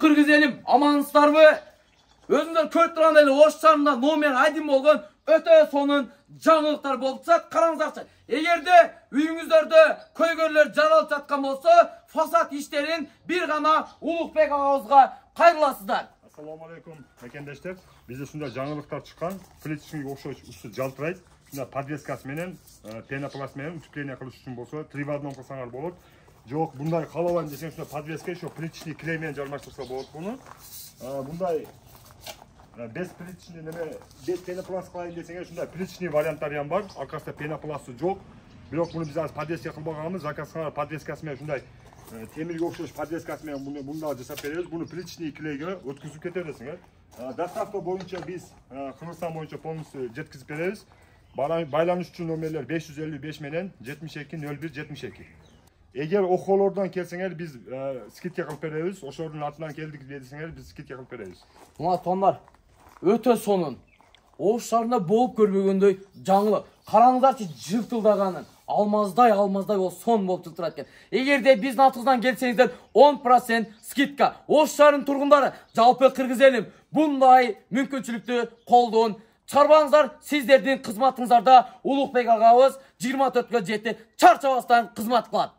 Kırgız elim amansızlarбы? Özüңөр көрүп тургандай эле Ош шаарында номер 1 болгон өтө сонун жаңылыктар болуп жатат. Караңыздарчы. Эгерде үйүңүздөрдө көйгөрлөр жаралып жаткан болсо, фасад иштерин бир гана Улукбек агабызга кайрыласыздар. Assalomu alaykum mekendештер. Бизде ушундай жаңылыктар чыккан. Плиточныйга окшош үстү жалтырайт. Ушундай подвескасы менен, пенопласт менен утепление кылыш үчүн болсо 3 в 1 кылсаңар болот. Жок, мындай каалабайм десең, ушундай подвеска ещё плиточный клей менен жармаштырса болот буну. Мындай без плиточный неме, без пенопласт кылайын десең, ушундай плиточный варианттар ham бар. Аркасында пенопласты жок. Бирок муну биз азыр подвеска кылбаганбыз. Заказчылар подвескасы менен ушундай темирге окшош подвескасы менен мундай жасап беребиз. Буну плиточный клейге өткүзүп кете бересиңер. Доставка боюнча биз Кыргызстан боюнча полностью жеткизип беребиз. Байланыш үчүн номерлер 555 менен 720172. Эгер охолордон келсеңер, биз скидка кылып беребиз. Ошолордун атынан келдик десеңер, биз скидка кылып беребиз. Мына тондар өтө сонун. Ош шаарында болуп көрбөгөндөй жаңылы. Караңыздарчы, жылтылдаганын. Алмаздай бол сон болуп турат экен. Эгерде биздин атыбыздан келсеңиздер 10% скидка. Ош шаарынын тургундары, жалпы Кыргыз элим bunday мүмкүнчүлүктү колдон чарбаңыздар. Сиздердин кызматыңыздарда Улукбек агабыз 24/7 чарчабастан кызмат кылат.